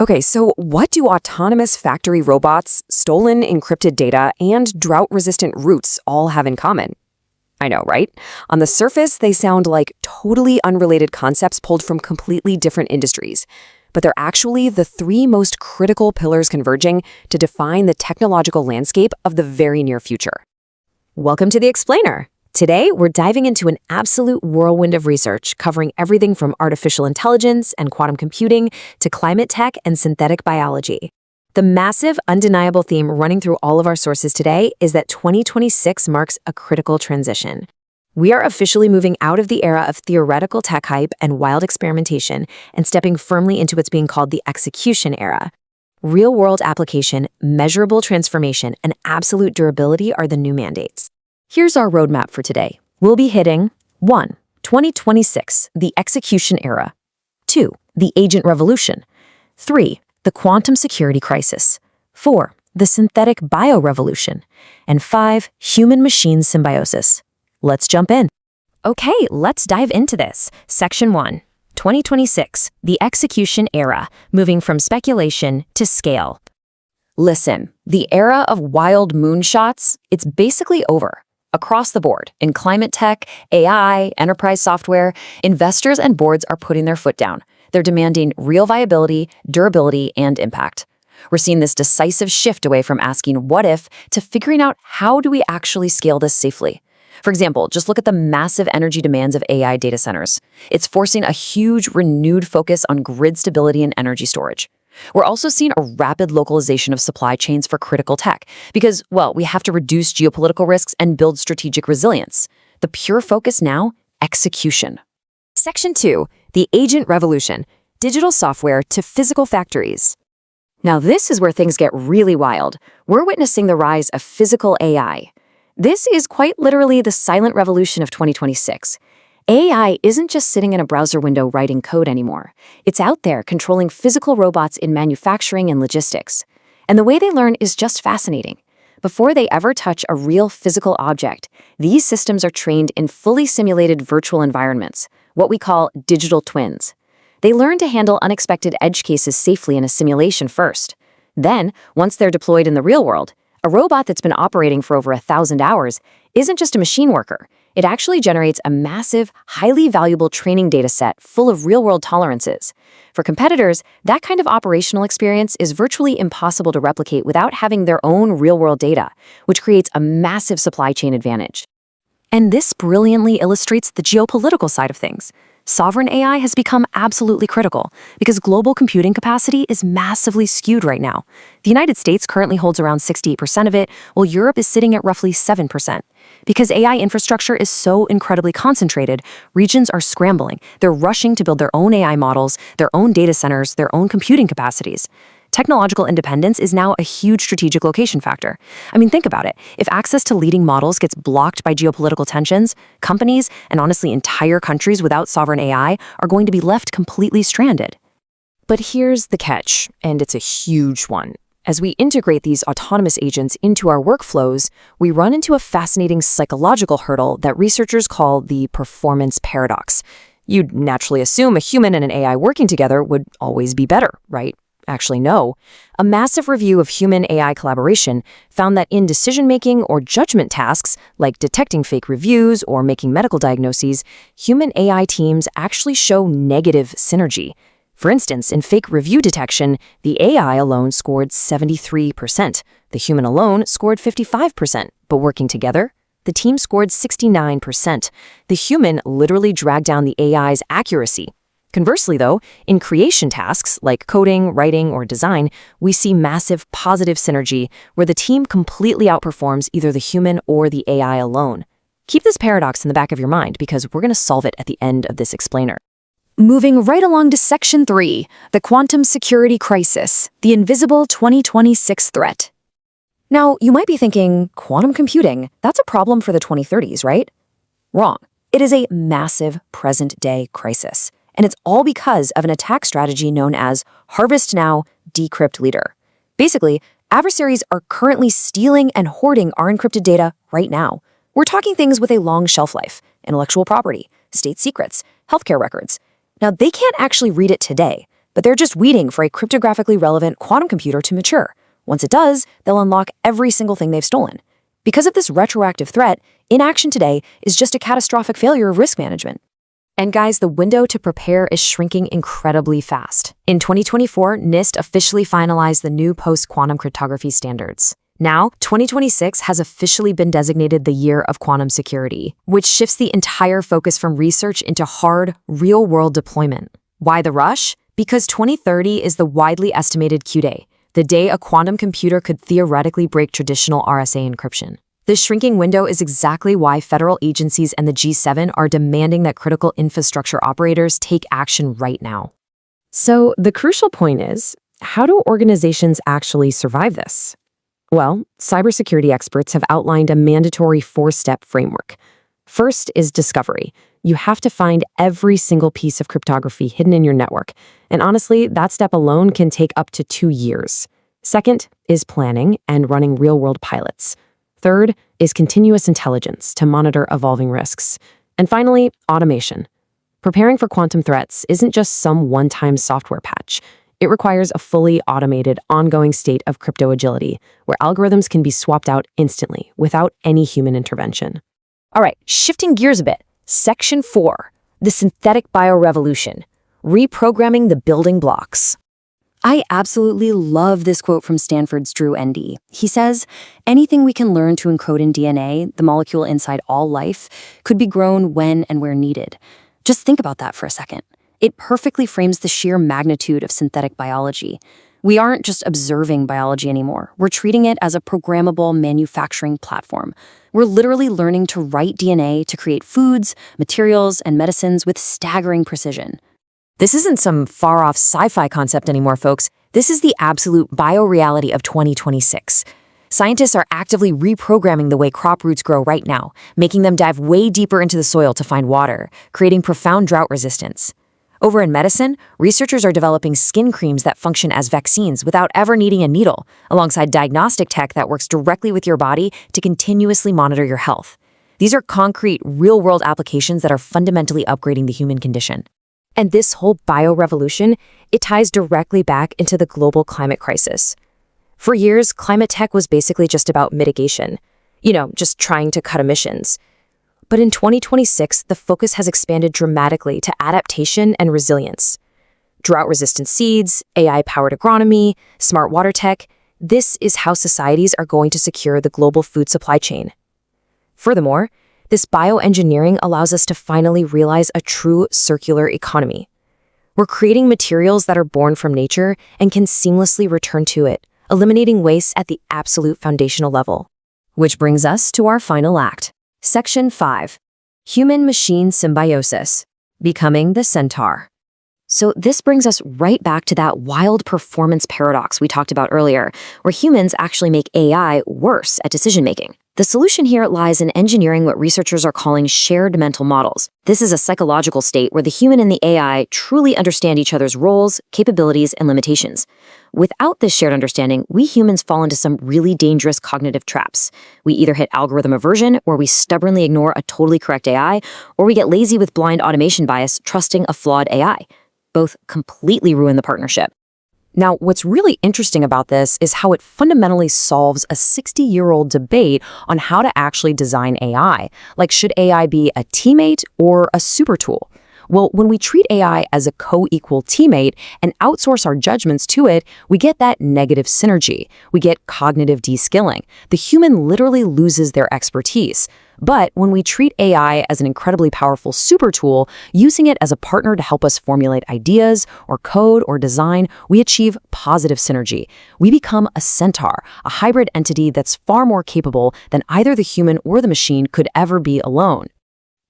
Okay, so what do autonomous factory robots, stolen encrypted data, and drought-resistant roots all have in common? I know, right? On the surface, they sound like totally unrelated concepts pulled from completely different industries. But they're actually the three most critical pillars converging to define the technological landscape of the very near future. Welcome to The Explainer. Today, we're diving into an absolute whirlwind of research covering everything from artificial intelligence and quantum computing to climate tech and synthetic biology. The massive, undeniable theme running through all of our sources today is that 2026 marks a critical transition. We are officially moving out of the era of theoretical tech hype and wild experimentation and stepping firmly into what's being called the execution era. Real-world application, measurable transformation, and absolute durability are the new mandates. Here's our roadmap for today. We'll be hitting 1. 2026, the execution era. 2. The agent revolution. 3. The quantum security crisis. 4. The synthetic biorevolution. And 5. Human-machine symbiosis. Let's jump in. Okay, let's dive into this. Section 1. 2026, the execution era, moving from speculation to scale. Listen, the era of wild moonshots, it's basically over. Across the board, in climate tech, AI, enterprise software, investors and boards are putting their foot down. They're demanding real viability, durability, and impact. We're seeing this decisive shift away from asking what if to figuring out how do we actually scale this safely. For example, just look at the massive energy demands of AI data centers. It's forcing a huge, renewed focus on grid stability and energy storage. We're also seeing a rapid localization of supply chains for critical tech because, well, we have to reduce geopolitical risks and build strategic resilience. The pure focus now, execution. Section 2, the agent revolution, digital software to physical factories. Now this is where things get really wild. We're witnessing the rise of physical AI. This is quite literally the silent revolution of 2026. AI isn't just sitting in a browser window writing code anymore. It's out there controlling physical robots in manufacturing and logistics. And the way they learn is just fascinating. Before they ever touch a real physical object, these systems are trained in fully simulated virtual environments, what we call digital twins. They learn to handle unexpected edge cases safely in a simulation first. Then, once they're deployed in the real world, a robot that's been operating for over 1,000 hours isn't just a machine worker. It actually generates a massive, highly valuable training data set full of real-world tolerances. For competitors, that kind of operational experience is virtually impossible to replicate without having their own real-world data, which creates a massive supply chain advantage. And this brilliantly illustrates the geopolitical side of things. Sovereign AI has become absolutely critical because global computing capacity is massively skewed right now. The United States currently holds around 68% of it, while Europe is sitting at roughly 7%. Because AI infrastructure is so incredibly concentrated, regions are scrambling. They're rushing to build their own AI models, their own data centers, their own computing capacities. Technological independence is now a huge strategic location factor. I mean, think about it. If access to leading models gets blocked by geopolitical tensions, companies, and honestly entire countries without sovereign AI are going to be left completely stranded. But here's the catch, and it's a huge one. As we integrate these autonomous agents into our workflows, we run into a fascinating psychological hurdle that researchers call the performance paradox. You'd naturally assume a human and an AI working together would always be better, right? Actually, no. A massive review of human-AI collaboration found that in decision-making or judgment tasks, like detecting fake reviews or making medical diagnoses, human-AI teams actually show negative synergy. For instance, in fake review detection, the AI alone scored 73%. The human alone scored 55%, but working together, the team scored 69%. The human literally dragged down the AI's accuracy. Conversely, though, in creation tasks like coding, writing, or design, we see massive positive synergy where the team completely outperforms either the human or the AI alone. Keep this paradox in the back of your mind because we're going to solve it at the end of this explainer. Moving right along to Section 3, the quantum security crisis, the invisible 2026 threat. Now, you might be thinking, quantum computing, that's a problem for the 2030s, right? Wrong. It is a massive present-day crisis. And it's all because of an attack strategy known as Harvest Now, Decrypt Later. Basically, adversaries are currently stealing and hoarding our encrypted data right now. We're talking things with a long shelf life, intellectual property, state secrets, healthcare records. Now, they can't actually read it today. but they're just waiting for a cryptographically relevant quantum computer to mature. Once it does, they'll unlock every single thing they've stolen. Because of this retroactive threat, inaction today is just a catastrophic failure of risk management. And guys, the window to prepare is shrinking incredibly fast. In 2024, NIST officially finalized the new Post-Quantum Cryptography standards. Now, 2026 has officially been designated the year of quantum security, which shifts the entire focus from research into hard, real-world deployment. Why the rush? Because 2030 is the widely estimated Q-day, the day a quantum computer could theoretically break traditional RSA encryption. This shrinking window is exactly why federal agencies and the G7 are demanding that critical infrastructure operators take action right now. So the crucial point is, how do organizations actually survive this? Well, cybersecurity experts have outlined a mandatory 4-step framework. First is discovery. You have to find every single piece of cryptography hidden in your network. And honestly, that step alone can take up to 2 years. Second is planning and running real-world pilots. Third is continuous intelligence to monitor evolving risks. And finally, automation. Preparing for quantum threats isn't just some one-time software patch. It requires a fully automated, ongoing state of crypto agility, where algorithms can be swapped out instantly without any human intervention. All right, shifting gears a bit. Section 4, the synthetic biorevolution, reprogramming the building blocks. I absolutely love this quote from Stanford's Drew ND. He says, anything we can learn to encode in DNA, the molecule inside all life, could be grown when and where needed. Just think about that for a second. It perfectly frames the sheer magnitude of synthetic biology. We aren't just observing biology anymore. We're treating it as a programmable manufacturing platform. We're literally learning to write DNA to create foods, materials, and medicines with staggering precision. This isn't some far-off sci-fi concept anymore, folks. This is the absolute bioreality of 2026. Scientists are actively reprogramming the way crop roots grow right now, making them dive way deeper into the soil to find water, creating profound drought resistance. Over in medicine, researchers are developing skin creams that function as vaccines without ever needing a needle, alongside diagnostic tech that works directly with your body to continuously monitor your health. These are concrete, real-world applications that are fundamentally upgrading the human condition. And this whole biorevolution, it ties directly back into the global climate crisis. For years, climate tech was basically just about mitigation, just trying to cut emissions. But in 2026, the focus has expanded dramatically to adaptation and resilience. Drought-resistant seeds, AI-powered agronomy, smart water tech, this is how societies are going to secure the global food supply chain. Furthermore, this bioengineering allows us to finally realize a true circular economy. We're creating materials that are born from nature and can seamlessly return to it, eliminating waste at the absolute foundational level. Which brings us to our final act. Section 5. Human-machine symbiosis. Becoming the centaur. So this brings us right back to that wild performance paradox we talked about earlier, where humans actually make AI worse at decision-making. The solution here lies in engineering what researchers are calling shared mental models. This is a psychological state where the human and the AI truly understand each other's roles, capabilities, and limitations. Without this shared understanding, we humans fall into some really dangerous cognitive traps. We either hit algorithm aversion, where we stubbornly ignore a totally correct AI, or we get lazy with blind automation bias, trusting a flawed AI. Both completely ruin the partnership. Now, what's really interesting about this is how it fundamentally solves a 60-year-old debate on how to actually design AI. Like, should AI be a teammate or a super tool? Well, when we treat AI as a co-equal teammate and outsource our judgments to it, we get that negative synergy. We get cognitive de-skilling. The human literally loses their expertise. But when we treat AI as an incredibly powerful super tool, using it as a partner to help us formulate ideas or code or design, we achieve positive synergy. We become a centaur, a hybrid entity that's far more capable than either the human or the machine could ever be alone.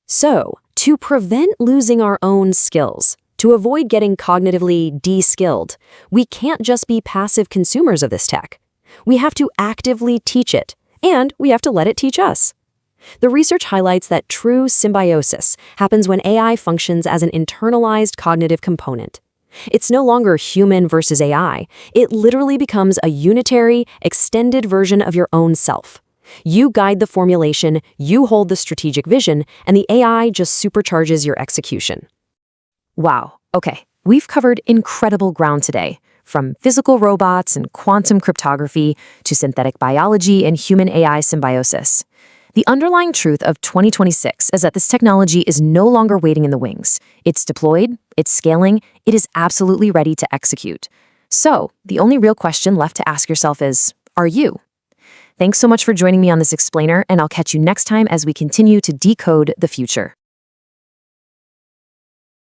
So, to prevent losing our own skills, to avoid getting cognitively de-skilled, we can't just be passive consumers of this tech. We have to actively teach it, and we have to let it teach us. The research highlights that true symbiosis happens when AI functions as an internalized cognitive component. It's no longer human versus AI. It literally becomes a unitary, extended version of your own self. You guide the formulation, you hold the strategic vision, and the AI just supercharges your execution. Wow. Okay, We've covered incredible ground today, from physical robots and quantum cryptography to synthetic biology and human AI symbiosis. The underlying truth of 2026 is that this technology is no longer waiting in the wings. It's deployed, it's scaling, it is absolutely ready to execute. So, the only real question left to ask yourself is, are you? Thanks so much for joining me on this explainer, and I'll catch you next time as we continue to decode the future.